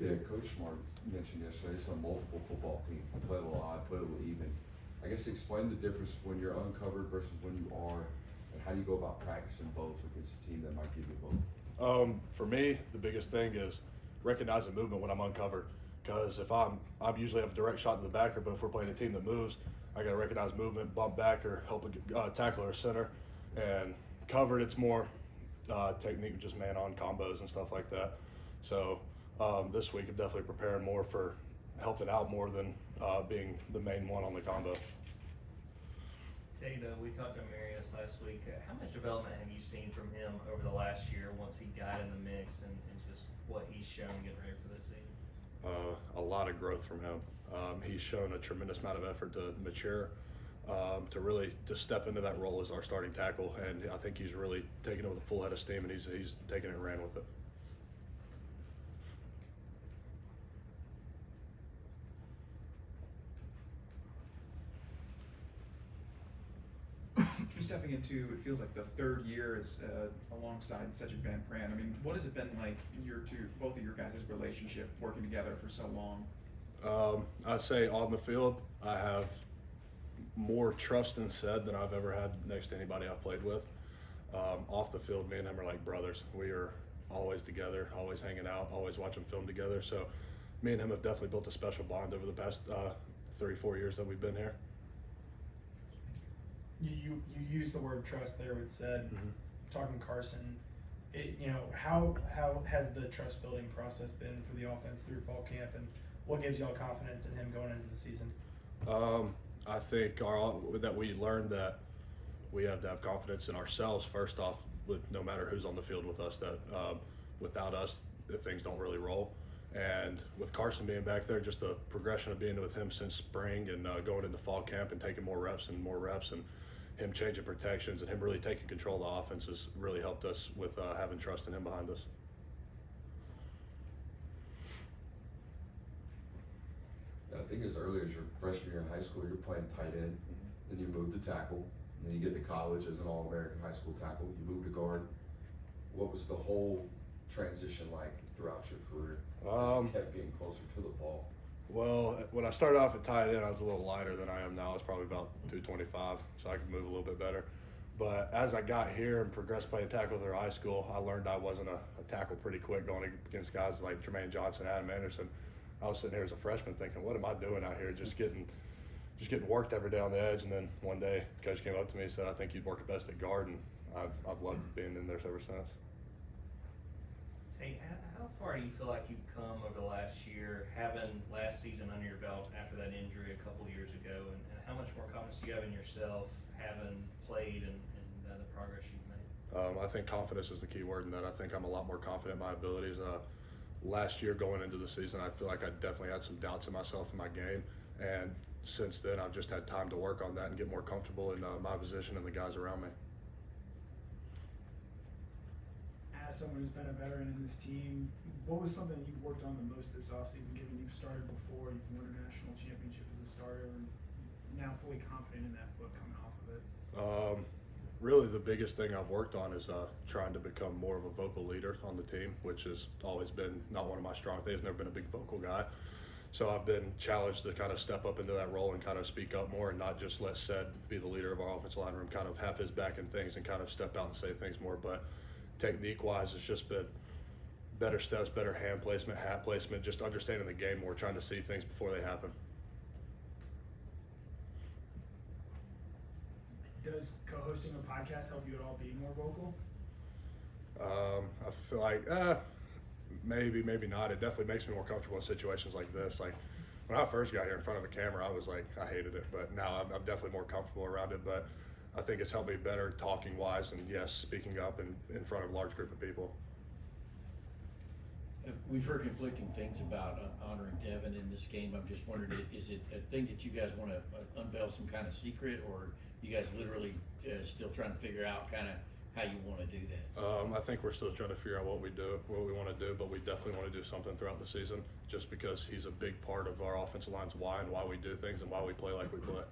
Yeah, Coach Smart mentioned yesterday, some multiple football teams play a little odd, play a little even. I guess explain the difference when you're uncovered versus when you are, and how do you go about practicing both against a team that might give you both? For me, the biggest thing is recognizing movement when I'm uncovered. Because if I'm usually have a direct shot to the backer, but if we're playing a team that moves, I got to recognize movement, bump back, or help a tackler or center. And covered, it's more technique, just man-on combos and stuff like that. So this week, I'm definitely preparing more for helping out more than being the main one on the combo. Tate, we talked to Marius last week. How much development have you seen from him over the last year once he got in the mix and just what he's shown getting ready for this season? A lot of growth from him. He's shown a tremendous amount of effort to mature, to really to step into that role as our starting tackle, and I think he's really taken it with a full head of steam, and he's taken it and ran with it. You're stepping into, it feels like the third year is alongside Cedric Van Pran. I mean, what has it been like both of your guys' relationship working together for so long? I'd say on the field, I have more trust and said than I've ever had next to anybody I've played with. Off the field, me and him are like brothers. We are always together, always hanging out, always watching film together. So me and him have definitely built a special bond over the past 3-4 years that we've been here. You used the word trust there with said, Mm-hmm. talking Carson, how has the trust building process been for the offense through fall camp, and what gives y'all confidence in him going into the season? I think that we learned that we have to have confidence in ourselves first off, with no matter who's on the field with us, that without us, things don't really roll. And with Carson being back there, just the progression of being with him since spring and going into fall camp and taking more reps and him changing protections and him really taking control of the offense has really helped us with having trust in him behind us. I think as early as your freshman year in high school, you're playing tight end, then you move to tackle, and then you get to college as an All-American high school tackle, you move to guard. What was the whole transition like throughout your career as you kept getting closer to the ball? Well, when I started off at tight end, I was a little lighter than I am now. I was probably about 225, so I could move a little bit better. But as I got here and progressed playing tackle through high school, I learned I wasn't a tackle pretty quick going against guys like Jermaine Johnson, Adam Anderson. I was sitting here as a freshman thinking, what am I doing out here? Just getting worked every day on the edge. And then one day, coach came up to me and said, I think you'd work best at guard, and I've loved being in there ever since. Say, how far do you feel like you've come over the last year, having last season under your belt after that injury a couple years ago, and how much more confidence do you have in yourself, having played and the progress you've made? I think confidence is the key word in that. I think I'm a lot more confident in my abilities. Last year going into the season, I feel like I definitely had some doubts in myself in my game, and since then I've just had time to work on that and get more comfortable in my position and the guys around me. As someone who's been a veteran in this team, what was something you've worked on the most this offseason, given you've started before, you've won a national championship as a starter, and now fully confident in that foot coming off of it? Really the biggest thing I've worked on is trying to become more of a vocal leader on the team, which has always been not one of my strong things. Never been a big vocal guy. So I've been challenged to kind of step up into that role and kind of speak up more and not just let Ced be the leader of our offensive line room, kind of have his back in things and kind of step out and say things more. But technique-wise, it's just been better steps, better hand placement, hat placement, just understanding the game more, trying to see things before they happen. Does co-hosting a podcast help you at all being more vocal? I feel like maybe not. It definitely makes me more comfortable in situations like this. Like when I first got here in front of a camera, I was like, I hated it, but now I'm definitely more comfortable around it. But I think it's helped me better talking wise and yes, speaking up in front of a large group of people. We've heard conflicting things about honoring Devin in this game. I'm just wondering, is it a thing that you guys want to unveil some kind of secret, or you guys literally still trying to figure out kind of how you want to do that? I think we're still trying to figure out what we want to do, but we definitely want to do something throughout the season just because he's a big part of our offensive line's why and why we do things and why we play like we play.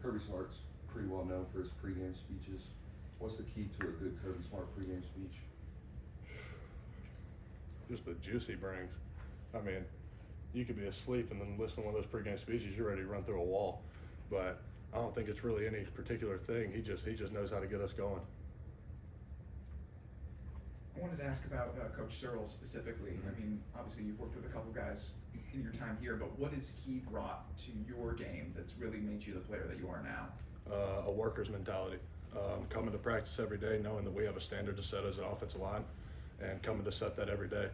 Kirby Smart's pretty well known for his pregame speeches. What's the key to a good Kirby Smart pregame speech? Just the juice he brings. I mean, you could be asleep and then listen to one of those pregame speeches, you're ready to run through a wall. But I don't think it's really any particular thing. He just knows how to get us going. I wanted to ask about Coach Searle specifically. I mean, obviously you've worked with a couple guys in your time here, but what has he brought to your game that's really made you the player that you are now? A worker's mentality. Coming to practice every day, knowing that we have a standard to set as an offensive line, and coming to set that every day.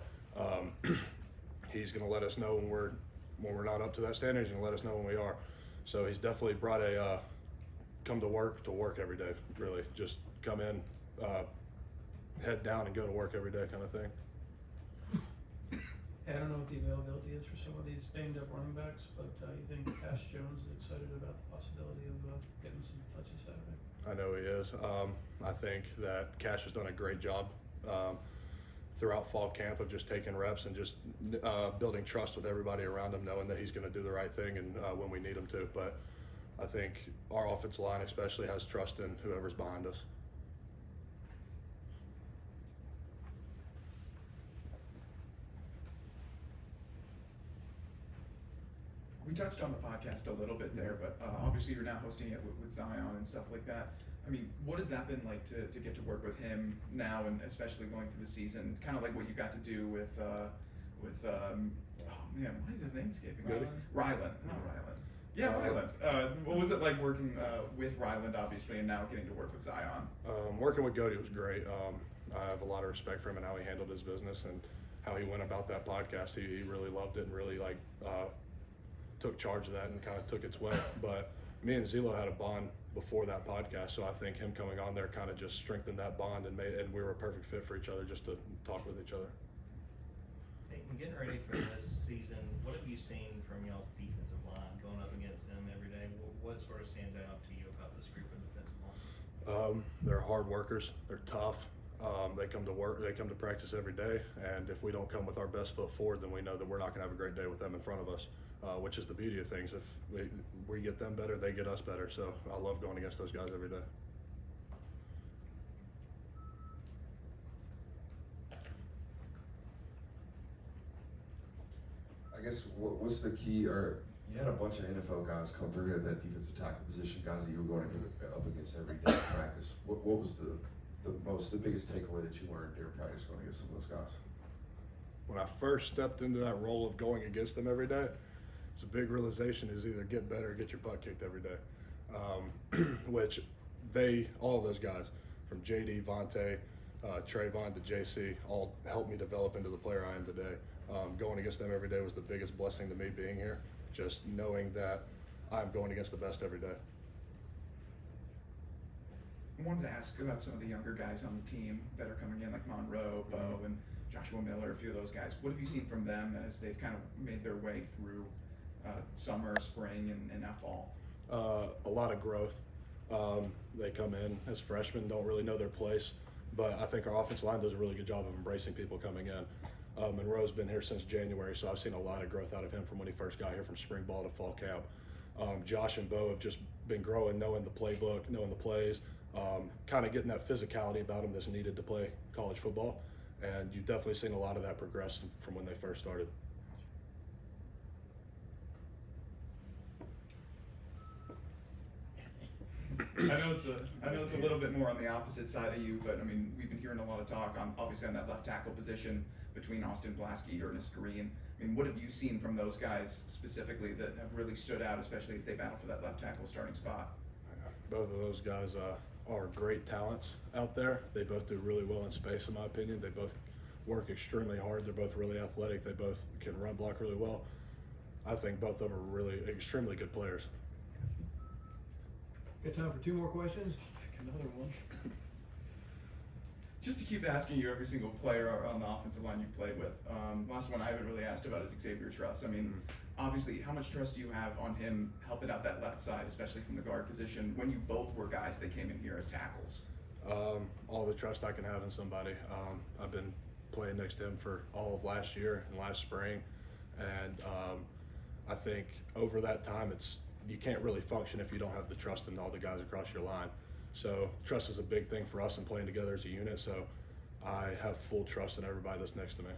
He's going to let us know when we're not up to that standard. He's going to let us know when we are. So he's definitely brought a come to work every day. Really, just come in, head down, and go to work every day kind of thing. I don't know what the availability is for some of these banged up running backs, but you think Cash Jones is excited about the possibility of getting some touches Saturday? I know he is. I think that Cash has done a great job throughout fall camp of just taking reps and just building trust with everybody around him, knowing that he's going to do the right thing and when we need him to. But I think our offensive line especially has trust in whoever's behind us. We touched on the podcast a little bit there, but obviously you're now hosting it with Zion and stuff like that. I mean, what has that been like to get to work with him now, and especially going through the season? Kind of like what you got to do with oh man, why is his name escaping me? Ryland, not Ryland. Yeah, Ryland. What was it like working with Ryland, obviously, and now getting to work with Zion? Working with Cody was great. I have a lot of respect for him and how he handled his business and how he went about that podcast. He really loved it and really took charge of that and kind of took its way. But me and Zelo had a bond before that podcast, so I think him coming on there kind of just strengthened that bond and we were a perfect fit for each other just to talk with each other. Hey, and getting ready for this season, what have you seen from y'all's defensive line going up against them every day? What sort of stands out to you about this group of defensive line? They're hard workers. They're tough. They come to work. They come to practice every day. And if we don't come with our best foot forward, then we know that we're not going to have a great day with them in front of us. Which is the beauty of things. If we get them better, they get us better. So I love going against those guys every day. I guess what's the key, or you had a bunch of NFL guys come through at that defensive tackle position, guys that you were going up against every day in practice. What was the biggest takeaway that you learned during practice going against some of those guys? When I first stepped into that role of going against them every day, it's a big realization is either get better or get your butt kicked every day. Which all of those guys, from JD, Vontae, Trayvon to JC, all helped me develop into the player I am today. Going against them every day was the biggest blessing to me being here, just knowing that I'm going against the best every day. I wanted to ask about some of the younger guys on the team that are coming in, like Monroe, Bo, and Joshua Miller, a few of those guys. What have you seen from them as they've kind of made their way through summer, spring, and now fall? A lot of growth. They come in as freshmen, don't really know their place, but I think our offensive line does a really good job of embracing people coming in. Monroe's been here since January, so I've seen a lot of growth out of him from when he first got here from spring ball to fall camp. Josh and Bo have just been growing, knowing the playbook, knowing the plays, kind of getting that physicality about them that's needed to play college football. And you've definitely seen a lot of that progress from when they first started. I know it's a little bit more on the opposite side of you, but I mean, we've been hearing a lot of talk on obviously on that left tackle position between Austin Blaski, Ernest Green. I mean, what have you seen from those guys specifically that have really stood out, especially as they battle for that left tackle starting spot? Both of those guys are great talents out there. They both do really well in space, in my opinion. They both work extremely hard. They're both really athletic. They both can run block really well. I think both of them are really extremely good players. Got time for two more questions? Take another one. Just to keep asking you every single player on the offensive line you've played with. Last one I haven't really asked about is Xavier Truss. I mean, obviously, how much trust do you have on him helping out that left side, especially from the guard position, when you both were guys that came in here as tackles? All the trust I can have in somebody. I've been playing next to him for all of last year and last spring, and I think over that time, you can't really function if you don't have the trust in all the guys across your line. So trust is a big thing for us in playing together as a unit. So I have full trust in everybody that's next to me.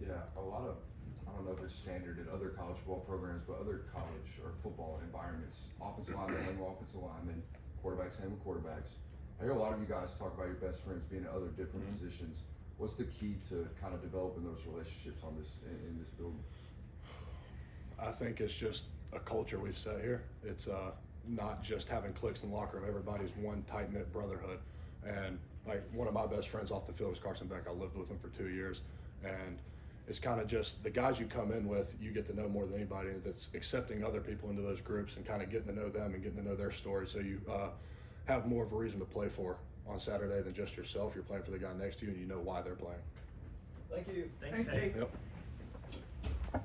Yeah, a lot of, I don't know if it's standard in other college football programs, but other college or football environments, offensive linemen hang with offensive linemen, quarterbacks hang with quarterbacks. I hear a lot of you guys talk about your best friends being in other different positions. What's the key to kind of developing those relationships on this, in this building? I think it's just a culture we've set here. It's not just having cliques in the locker room. Everybody's one tight-knit brotherhood. And like one of my best friends off the field was Carson Beck. I lived with him for 2 years. And it's kind of just the guys you come in with, you get to know more than anybody. That's accepting other people into those groups and kind of getting to know them and getting to know their story. So you have more of a reason to play for on Saturday than just yourself. You're playing for the guy next to you and you know why they're playing. Thank you. Thanks, Tate. Tate. Yep.